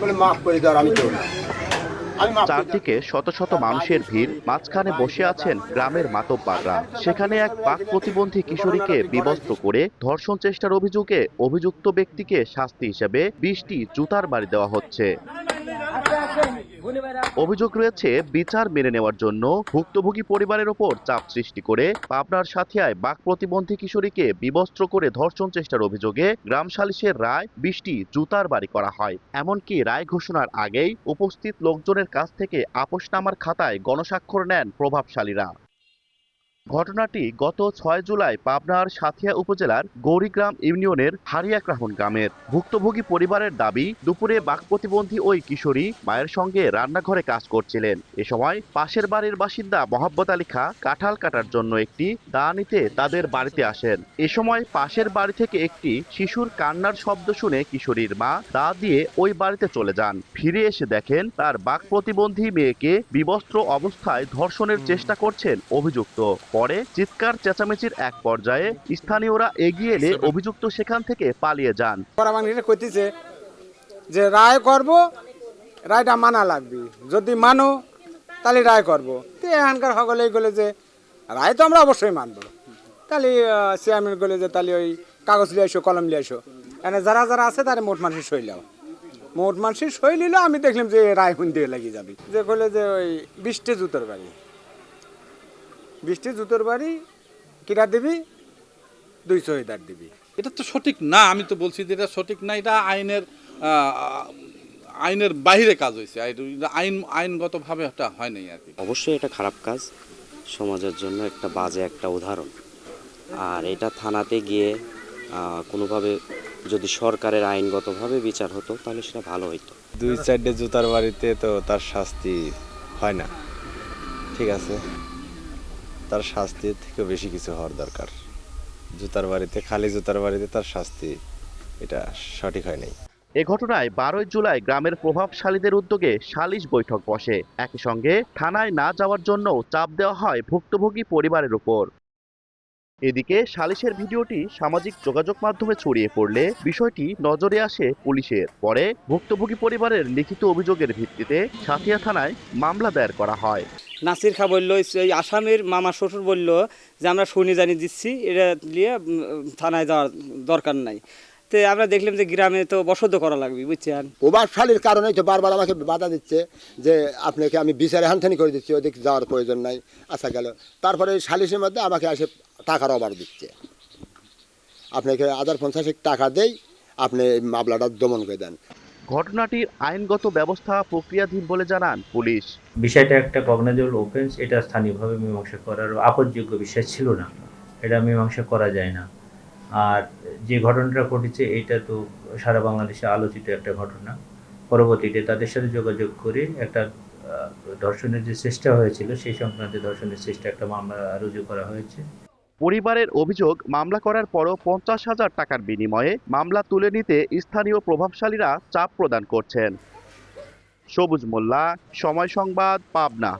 বলে মাফ করে দেওয়ার আমি কেউ না। চারদিকে শত শত মানুষের ভিড়, মাঝখানে বসে আছেন গ্রামের মাতব্বররা। সেখানে এক বাক প্রতিবন্ধী কিশোরীকে বিবস্ত্র করে ধর্ষণ চেষ্টার অভিযোগে অভিযুক্ত ব্যক্তিকে শাস্তি হিসেবে 20টি জুতার বাড়ি দেওয়া হচ্ছে। অভিযোগ রয়েছে বিচার মেনে নেওয়ার জন্য ভুক্তভোগী পরিবারের ওপর চাপ সৃষ্টি করে পাবনার সাথিয়ায় বাক প্রতিবন্ধী কিশোরীকে বিবস্ত্র করে ধর্ষণ চেষ্টার অভিযোগে গ্রাম সালিশের রায় 20টি জুতার বাড়ি করা হয়। এমনকি রায় ঘোষণার আগেই উপস্থিত লোকজনের কাছ থেকে আপোসনামার খাতায় গণস্বাক্ষর নেন প্রভাবশালীরা। ঘটনাটি গত 6 জুলাই পাবনার সাথিয়া উপজেলার গৌরীগ্রাম ইউনিয়নের হারিয়াগ্রাহন গ্রামের। ভুক্তভোগী পরিবারের দাবি, দুপুরে বাক প্রতিবন্ধী ওই কিশোরী মায়ের সঙ্গে রান্নাঘরে কাজ করছিলেন। এ সময় পাশের বাড়ির বাসিন্দা মোহাম্মদ আলী খাঁ কাঁঠাল কাটার জন্য একটি দা নিতে তাদের বাড়িতে আসেন। এ সময় পাশের বাড়ি থেকে একটি শিশুর কান্নার শব্দ শুনে কিশোরীর মা দা দিয়ে ওই বাড়িতে চলে যান। ফিরে এসে দেখেন তার বাক প্রতিবন্ধী মেয়েকে বিবস্ত্র অবস্থায় ধর্ষণের চেষ্টা করছেন অভিযুক্ত। পরে চিৎকার চেঁচামেচির এক পর্যায়ে স্থানীয়রা এগিয়ে এলে অভিযুক্ত সেখান থেকে পালিয়ে যান। কইতেছে যে রায় করব, রায়টা মানা লাগবে, যদি মানো তাহলে রায় করবো। তো এখানকার সকলে বলে যে রায় তো আমরা অবশ্যই মানবো। তাহলে চেয়ারম্যান বলে যে তাহলে ওই কাগজ নিয়ে আসো, কলম নিয়ে আসো। এখানে যারা যারা আছে তারা মোট মানুষের সই লাও। মোট মানুষের সই নিল, আমি দেখলাম যে রায় হুন্দিয়ে লাগিয়ে যাবে। যে বলে যে ওই 20টি জুতোর বাড়ি, 20টি জুতোর বাড়ি কিরা দিবি, 2 শহীদার দিবি। এটা তো সঠিক না, আমি তো বলছি যে এটা সঠিক না। এটা আইনের বাইরে কাজ হয়েছে, আইনগতভাবে এটা হয় নাই আর কি। অবশ্যই এটা খারাপ কাজ, সমাজের জন্য একটা বাজে একটা উদাহরণ। আর এটা থানাতে গিয়ে কোনোভাবে যদি সরকারের আইনগতভাবে বিচার হতো তাহলে সেটা ভালো হইতো। 2-4টে জুতার বাড়িতে তো তার শাস্তি হয় না, ঠিক আছে, তার শাস্তির থেকে বেশি কিছু হওয়ার দরকার। জুতার বাড়িতে, খালি জুতার বাড়িতে তার শাস্তি, এটা সঠিক হয় নাই। এ ঘটনায় 12 জুলাই গ্রামের প্রভাবশালীদের উদ্যোগে সালিশ বৈঠক বসে। একই সঙ্গে থানায় না যাওয়ার জন্য চাপ দেওয়া হয় ভুক্তভোগী পরিবারের উপর। এদিকে সালিশের ভিডিওটি সামাজিক যোগাযোগ মাধ্যমে ছড়িয়ে পড়লে বিষয়টি নজরে আসে পুলিশের। পরে ভুক্তভোগী পরিবারের লিখিত অভিযোগের ভিত্তিতে সাথিয়া থানায় মামলা দায়ের করা হয়। নাসির খা বললো, এই আসামির মামা শ্বশুর বলল যে আমরা শুনি জানি দিচ্ছি, এটা নিয়ে থানায় যাওয়ার দরকার নাই। তো আমরা দেখলাম যে গ্রামে তো বসত করা লাগবে, বুঝছেন। প্রভাবশালীর কারণেই তো বারবার আমাকে বাধা দিচ্ছে যে আপনাকে আমি বিচারে হানথানি করে দিচ্ছি, ওদিকে যাওয়ার প্রয়োজন নাই। আচ্ছা গেল, তারপরে সালিশের মধ্যে আমাকে এসে টাকার অভার দিচ্ছে, আপনাকে 1050 টাকা দেই, আপনি এই মামলাটা দমন করে দেন। ঘটনাটির আইনগত ব্যবস্থা প্রক্রিয়াধীন বলে জানান পুলিশ। বিষয়টা একটা কগনিজেবল অফেন্স, এটা স্থানীয়ভাবে মীমাংসা করার আপদযোগ্য বিষয় ছিল না, এটা মীমাংসা করা যায় না। আর যে ঘটনাটা ঘটেছে এটা তো সারা বাংলাদেশে আলোচিত একটা ঘটনা। পরবর্তীতে তাদের সাথে যোগাযোগ করে একটা ধর্ষণের যে চেষ্টা হয়েছিল সেই সংক্রান্ত ধর্ষণের চেষ্টা একটা মামলা রুজু করা হয়েছে। পরিবারের অভিযোগ, মামলা করার পরও 50,000 টাকার বিনিময়ে মামলা তুলে নিতে স্থানীয় প্রভাবশালীরা চাপ প্রদান করছেন। সবুজ মোল্লা, সময় সংবাদ, পাবনা।